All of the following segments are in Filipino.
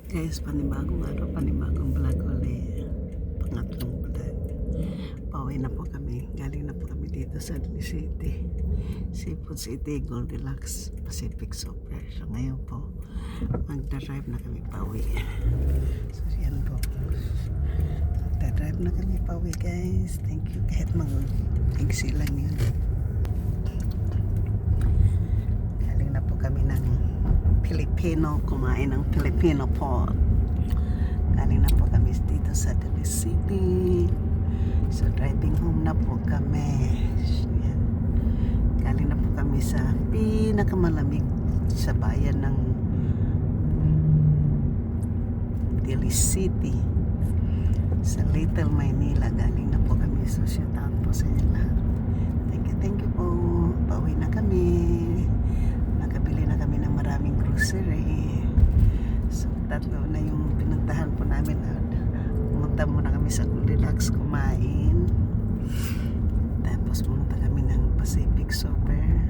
Guys, panibagong araw, panibagong vlog ulit. Pangatlong vlog. Pauwi na po kami. Galing na po kami dito sa Daly City. Seafood City, Goldilocks, Pacific Super. So ngayon po, magdadrive na kami pauwi. So yan po. Magdadrive na kami pauwi guys. Thank you. Kahit mga tigsi lang yun. Galing na po kami ng Filipino, kumain ng Filipino po. Galing na po kami dito sa Daly City. So driving home na po kami. Yan. Galing na po kami sa pinakamalamig sa bayan ng Daly City, sa Little Maynila. Galing na po kami. So shout out po sa inyo lahat. Thank you po. Pauwi na kami. Nakabili na kami ng maraming grocery. So tatlo na yung pinuntahan po namin. Pumunta muna kami sa Goldilocks kumain. Tapos pumunta kami ng Pacific Super.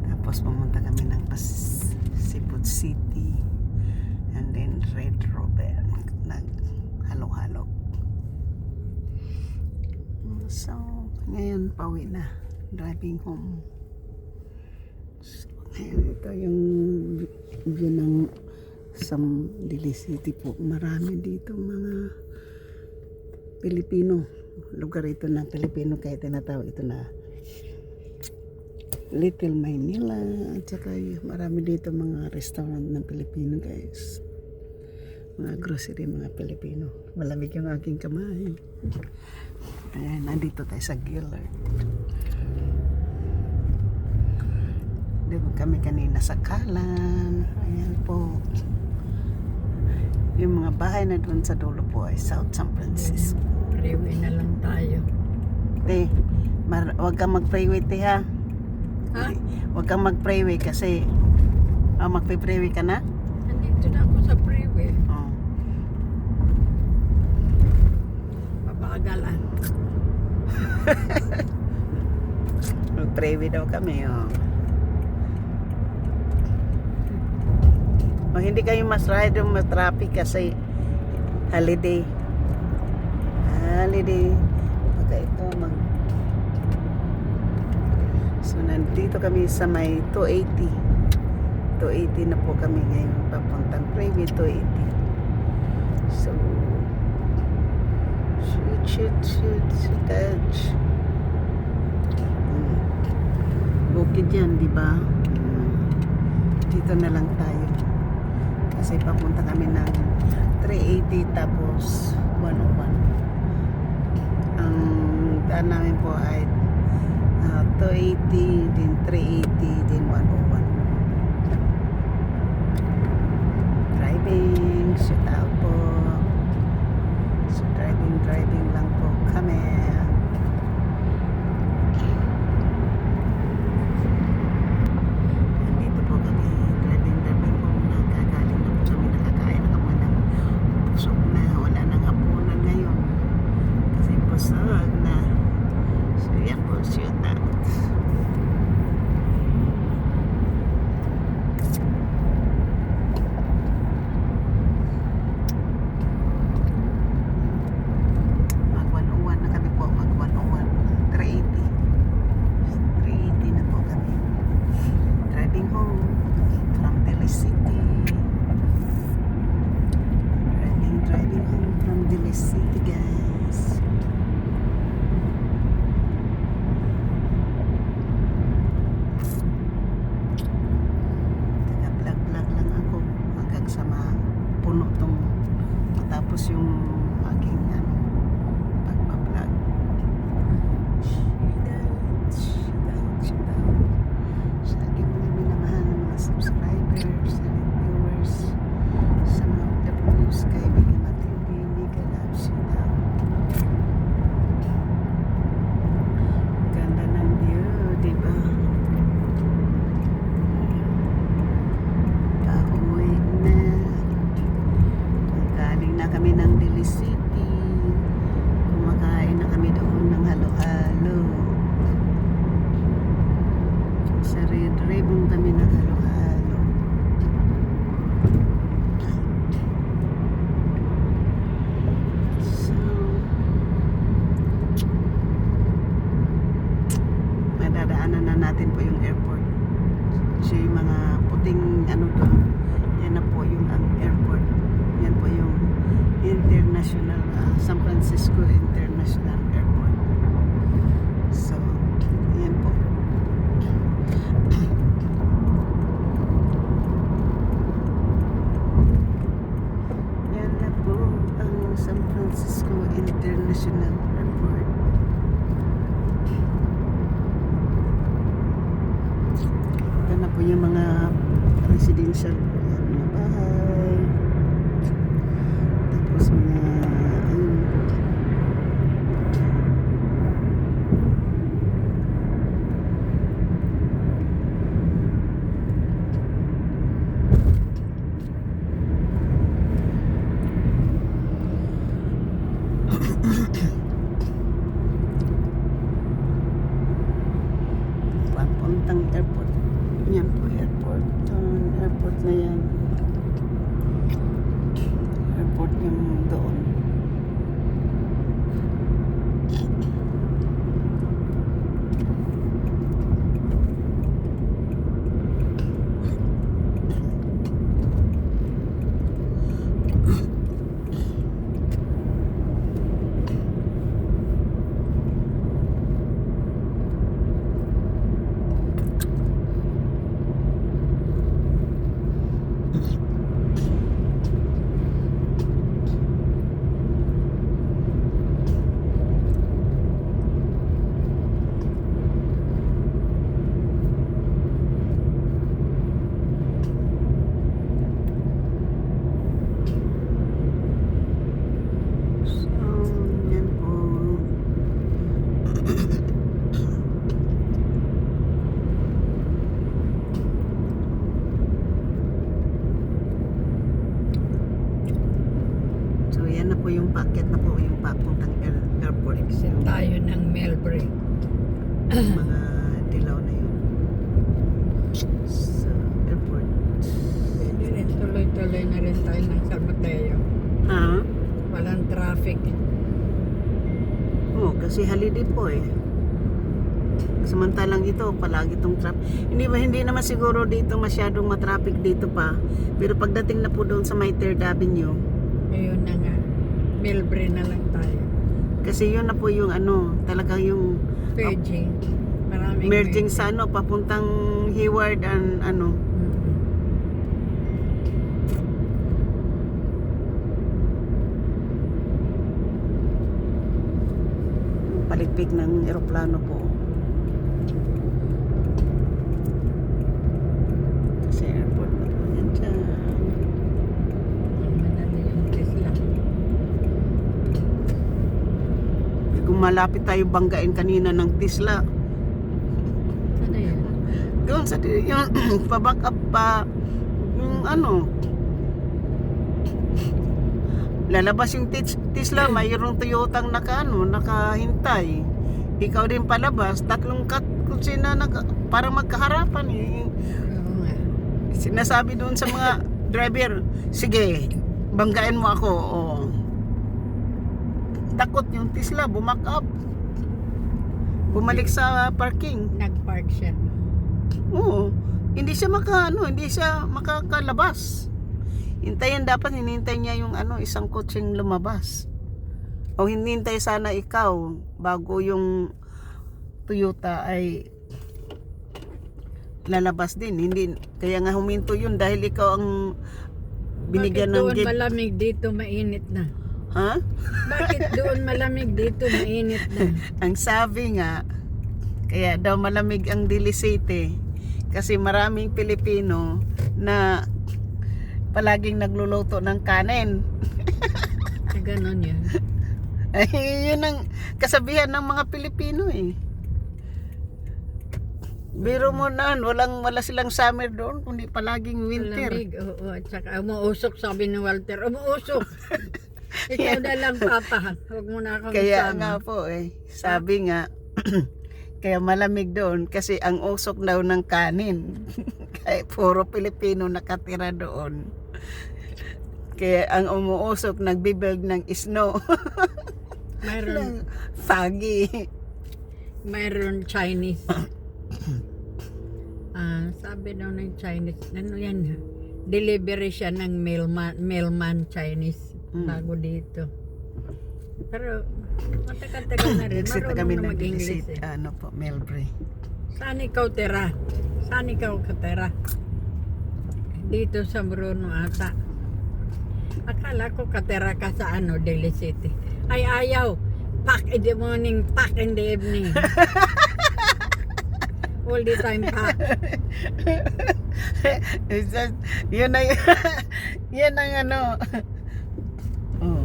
Tapos pumunta kami ng Seafood City. And then Red Robin. Naghalo-halo. So ngayon pauwi na. Driving home. So, ngayon, ito yung view ng Daly City po. Marami dito mga Pilipino. Lugar ito ng Pilipino, kaya tinatawag ito na Little Maynila. At saka marami dito mga restaurant ng Pilipino guys. Mga grocery, mga Pilipino. Malamig yung aking kamay. Ayan, nandito tayo sa Gillard. Doon kami kanina sa Kalan. Ayan po. Yung mga bahay na doon sa dulo po ay South San Francisco. Freeway na lang tayo. Te, wag kang mag-freeway te ha. Ha? Wag kang mag-freeway kasi mag-freeway ka na? Nandito na ako sa freeway. Oh. Papakagalan. Mag-freeway daw kami oh. O hindi kayo mas ride mas traffic kasi holiday. Pagka ito So nandito kami sa may 280 na po kami ngayon papuntang freeway 280. So shoot touch bukid yan diba? Dito na lang tayo kasi papunta kami ng 380 tapos 101. Ang daan namin po ay 280 din 380 din 101. Driving shoot out po. So driving lang po kami. Nandito po kami driving po. Nakagaling na po kami, nakakain na kami ng busog na, wala nang hapunan ngayon kasi busog na. So yan po, shoot out. Mag 101 na kami po, mag 101 380 na po kami driving home from Daly City. Driving home from Daly City guys. Taga-vlog lang ako hanggang sa mapuno tong matapos yung aking pagpa-vlog. Shout out sa aking mga minamahal na mga subscribers and viewers, sa mga OFWs, kaibigan natin, Mega Love, shout out. Ganda ng view, diba? Pauwi na. Galing na kami ng Daly City. Kumakain na kami doon ng halo-halo. Sa Red Ribbon kami ng halo-halo. International Airport. Ito na po yung mga residential po yan, mga bahay. Tapos mga ayun. Papuntang airport. Yan po airport. Airport na yan. Airport yung doon. Yan po. So yan na po yung packet na po yung papuntang airport. Exit tayo ng Melbourne. Mga dilaw na yun. So airport. Pwede rin tuloy-tuloy na rin tayo ng San Mateo. Ha? Walang traffic. Oo, kasi holiday po eh. Samantalang ito, palagi itong traffic. Hindi naman siguro dito masyadong matraffic dito pa. Pero pagdating na po doon sa may 3rd Avenue, Ngayon na nga. Melbourne na lang tayo. kasi yun na po yung ano, talagang yung Merging. Maraming merging sa ano, papuntang Hayward and ano. Palikpik ng eroplano po. Kasi airport na po yan dyan. Manalo yung Tesla. Kung malapit tayo banggain kanina ng Tesla. Ano yun? Doon sa yung pa-back up pa yung ano. Lalabas yung Tesla, mayroong Toyotang nakahintay. Ikaw din palabas, tatlong kutsina para magkaharapan eh. Oo nga. Sinasabi doon sa mga driver, sige, banggain mo ako. Oh. Takot yung Tesla, bumack up. Bumalik sa parking. Nag-park siya. Oo. Hindi siya makakalabas. Hinintay niya yung isang kutseng lumabas. O hinintay sana ikaw bago yung Toyota ay lalabas din. Hindi, kaya nga huminto yun dahil ikaw ang binigyan ng Bakit doon gate. malamig dito mainit na? Ha? Bakit doon malamig dito mainit na? Ang sabi nga, kaya daw malamig ang Dili City kasi maraming Pilipino na palaging nagluluto ng kanin. Ganon yun. Ay, yun ang kasabihan ng mga Pilipino eh. Biro mo na, wala silang summer doon, kundi palaging winter. Malamig, oo. At saka umuusok, sabi ni Walter. Umuusok! Ikaw na lang, Papa. Huwag mo na akong Kaya isama. nga po eh, sabi nga, kaya malamig doon kasi ang usok daw ng kanin. Kaya puro Pilipino nakatira doon. Kaya ang umuusok nagbibuild ng snow. Mayroon, Foggy. mayroon Chinese. Sabi daw ng Chinese, ano yan? Delivery siya ng mailman Chinese bago dito. Pero matagal-tagal na rin. Exit na kami Marunong na ng mag-English visit, eh. ano po, Melbourne. Saan ikaw tira? Saan ikaw katira? Dito sa Bruno ata. Akala ko katira ka sa Daly City. Ay ayaw. Pack in the morning, pack in the evening. All the time pack. It's just, yun ang, yan ang ano. Oh.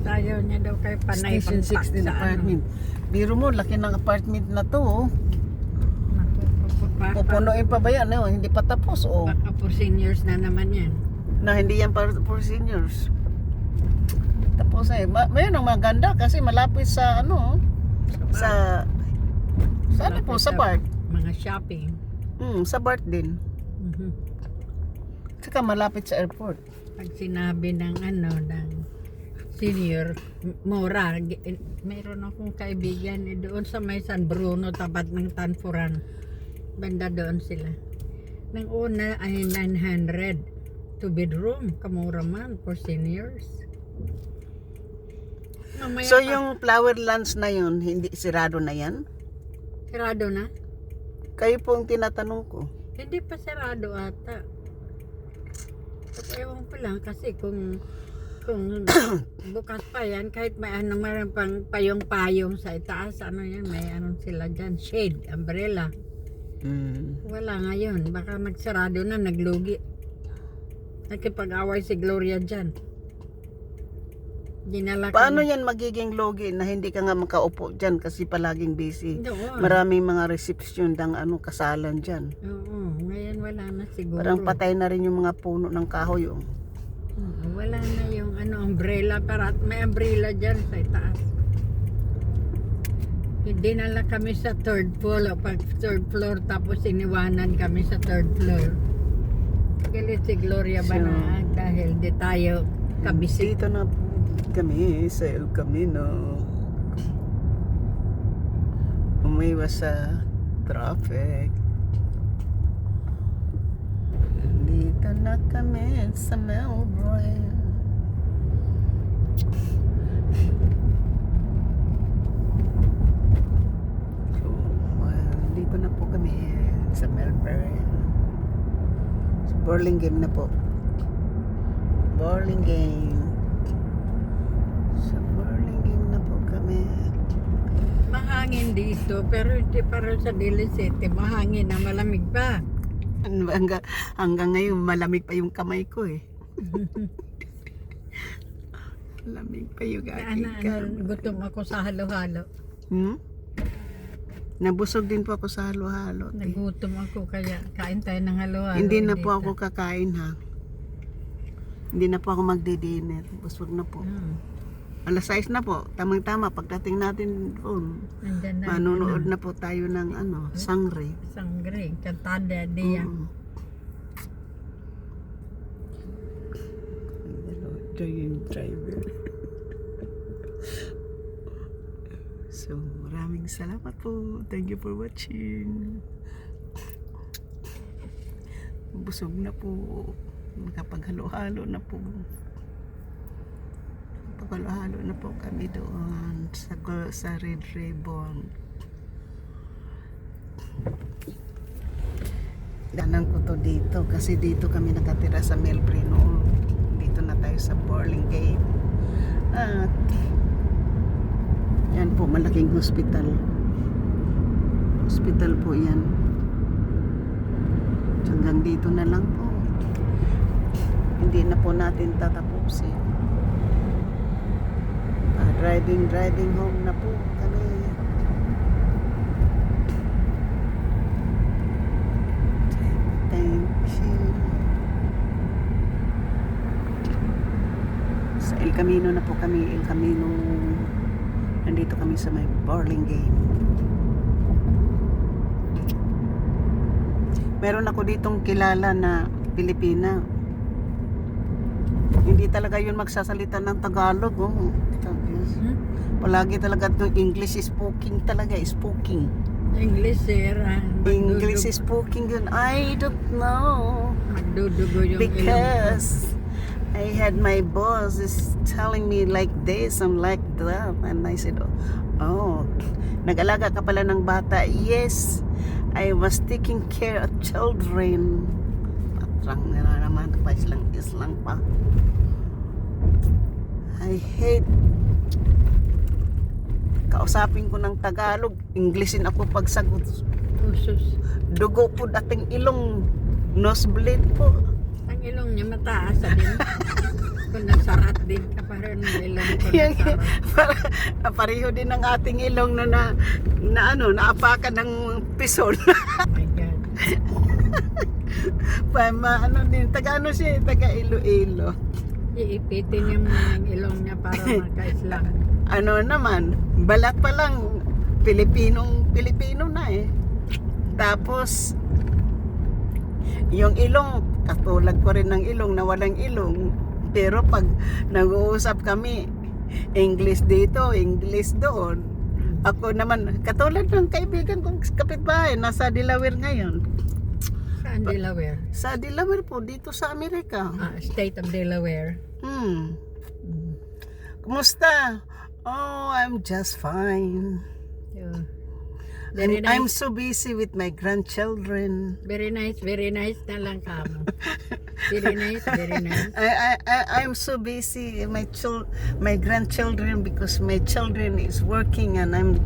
Ayaw niya daw kayo panay Station pang pack 16 sa apartment. Biro mo, laki ng apartment na to. Oh. ano. Pupunuin pa ba yan? No? Hindi pa tapos. Oh. Baka for seniors na naman yan. Na hindi yan para for seniors. Tapos mayroon ang maganda kasi malapit sa ano. Sa ano po? Sa BART. Mga shopping. Sa BART din. Mhm. Saka malapit sa airport. Pag sinabi ng ano, ng senior, mura. Mayroon akong kaibigan doon sa may San Bruno, tapat ng Tanfuran. Banda doon sila. Nang una ay 900 two bedroom, kamura man for seniors. Mamaya So pa- yung flower lands na yun, hindi sirado na yan? Sarado na? Kayo po ang tinatanong ko. Hindi pa sarado ata. At ewan ko lang kasi kung bukas pa yan, kahit may ano, mayroon pang payong-payong sa itaas, ano yan, may ano sila dyan, shade, umbrella. Wala ngayon, baka nagsarado na, naglugi. Nakipag-away si Gloria dyan. Dinala Paano yan magiging logi na hindi ka nga makaupo dyan kasi palaging busy? Doon. Maraming mga reception ng ano, kasalan dyan. Oo, ngayon wala na siguro. Parang patay na rin yung mga puno ng kahoy. Oh. Oo, wala na yung ano, umbrella, para may umbrella dyan sa itaas. Dinala kami sa third floor, tapos iniwanan kami sa third floor. Galit si Gloria Banag dahil di tayo kabisik. Dito na po kami sa El Camino. Umiwas sa traffic. Dito na kami sa Melbourne. So, dito na po kami sa Melbourne. So, Burlingame na po. Burlingame. Sa Burlingame na po kami. Mahangin dito, pero hindi para sa Dili City. Mahangin na malamig pa. Hanggang ngayon malamig pa yung kamay ko eh. Malamig pa yung aking kamay. Gutom ako sa halo-halo. Nabusog din po ako sa halo-halo. Nagutom ako, kaya kain tayo ng halo-halo. Hindi na po dito. ako kakain ha. Hindi na po ako magdi-dinner. Busog na po. Alas 6 na po. Tamang-tama. Pagdating natin doon, Andyan na. manonood na po tayo ng ano, sangre. Sangre, kantada diya. Giant driver. So, maraming salamat po. Thank you for watching. Busog na po. Nakapaghalo-halo na po. Paghalo-halo na po kami doon sa Red Ribbon. Danan ko to dito kasi dito kami nakatira sa Melbourne noon. Dito na tayo sa Burlingame. At yan po, malaking hospital. Hospital po yan. Hanggang dito na lang po. Hindi na po natin tatapusin. Driving home na po kami. Thank you. Sa El Camino na po kami. El Camino. Nandito kami sa may Burlingame. Meron ako ditong kilala na Pilipina. Hindi talaga yun magsasalita ng Tagalog. Oh. Palagi talaga itong English speaking talaga. Speaking. English, sir. English speaking yun. I don't know. Magdudugo yung ilong. Because I had my boss is telling me like this and like that. And I said, oh, nag-alaga ka pala ng bata. Yes, I was taking care of children. Patrang na naman. Islang pa. I hate kausapin ko ng Tagalog, Englishin ako pagsagot. Usus. Dugo po dating ilong, nosebleed po. Ang ilong niya mataas sa din. Kung nasarat din ka parang ng ilong ko nasarat. Pareho din ang ating ilong na naapakan ng pison. Oh my God. Taga siya, taga Iloilo. Iipitin niya muna yung ilong niya para makaislang. Naman, balat pa lang, Pilipino na eh. Tapos, yung ilong, katulad ko rin ng ilong na walang ilong. Pero pag nag-uusap kami, English dito, English doon. Ako naman, katulad ng kaibigan kong kapitbahay, nasa Delaware ngayon. Saan Delaware? Sa Delaware po, dito sa Amerika. State of Delaware. Kumusta? Oh, I'm just fine. Very nice. I'm so busy with my grandchildren. Very nice na lang kamo. Very nice. I'm so busy my grandchildren because my children is working and I'm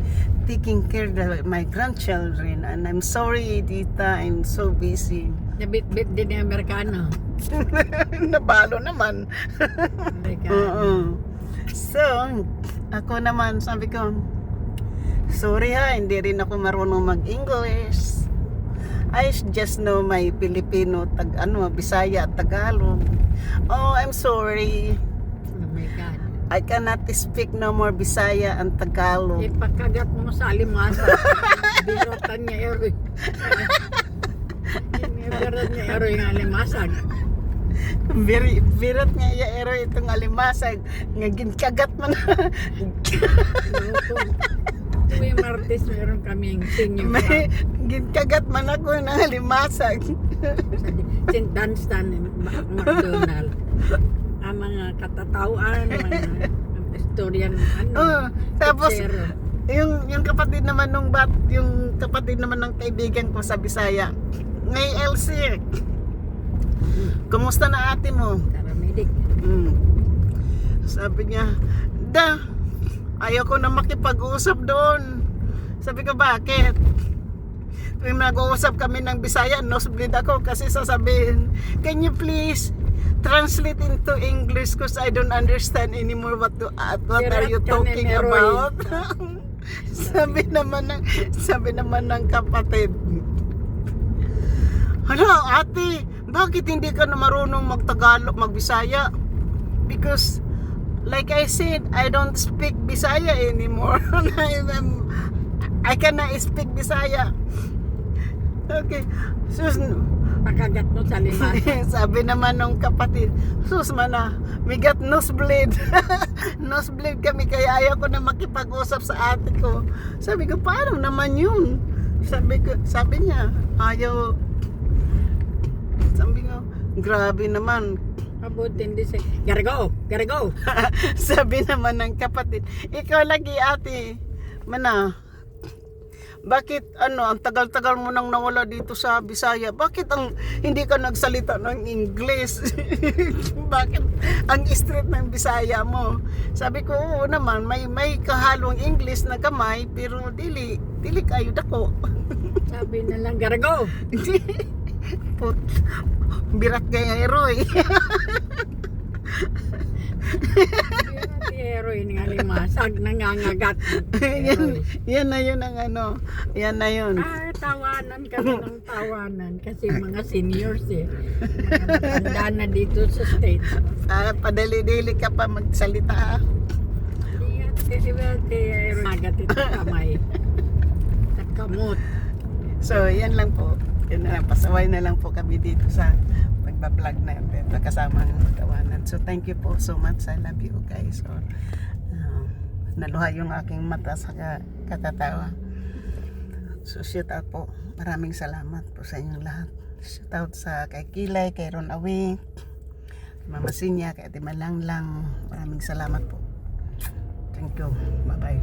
taking care of my grandchildren and I'm sorry Tita, I'm so busy. Nabit-bit din yung Amerikano. Nabalo naman. Amerikano. So, ako naman sabi ko, sorry hindi rin ako marunong mag-English. I just know my Filipino, Bisaya, Tagalog. Oh, I'm sorry. Oh my God. I cannot speak no more Bisaya and Tagalog. Pagkagat mo sa alimasa, birotan niya eroy. Birotan niya eroy ng alimasag. Birat nga ero itong alimasag. Nga kagat mo na. Tuwing Martes meron kaming senior May ginkagat man ako ng alimasag. St. Dunstan, McDonald. Ang mga katatauan, mga istoryan, Tapos kutsero. yung kapatid naman yung kapatid naman ng kaibigan ko sa Bisaya. Ngay LC. Kumusta na ate mo? Paramedic. Sabi niya, ayaw ko na makipag-usap doon. Sabi ko, bakit? Tuwing nag-uusap kami ng Bisaya, nosebleed ako kasi sasabihin, can you please translate into English because I don't understand anymore what are you talking about? sabi naman ng kapatid, hala ate, bakit hindi ka na marunong magtagalog, magbisaya? Because like I said, I don't speak Bisaya anymore. I cannot speak Bisaya. Okay. Sus, Pagkagat mo sa limasa. sabi naman ng kapatid, sus mana, migat nosebleed. Nosebleed kami kaya ayaw ko na makipag-usap sa ate ko. Sabi ko, paano naman yun? Sabi niya, ayaw. Sabi ko, grabe naman. Mabuti hindi siya, gotta go. Sabi naman ng kapatid, ikaw lagi ate, bakit ang tagal-tagal mo nang nawala dito sa Bisaya? Bakit hindi ka nagsalita ng English? Bakit ang straight ng Bisaya mo? Sabi ko, oo naman, may kahalong English na kamay, pero dili kayo dako. Sabi na lang, gotta go. Birat kaya Roy. Heroin nga limasag, nangangagat. yan na yun ang yan na yun. Tawanan kami ng tawanan kasi mga seniors mga matanda na dito sa States. Padali-dili ka pa magsalita. Kaya magat ito kamay at kamot. So yan lang po, yun na lang, pasaway na lang po kami dito sa pagbablog na yun, kasama ng tawanan. So thank you po so much, I love you guys. So, naluha yung aking mata sa katatawa. So shout out po, maraming salamat po sa inyong lahat. Shout out sa kay Kilay, kay Ron Awi, Mama Sinya, kay Ate Malanglang, maraming salamat po. Thank you, bye bye.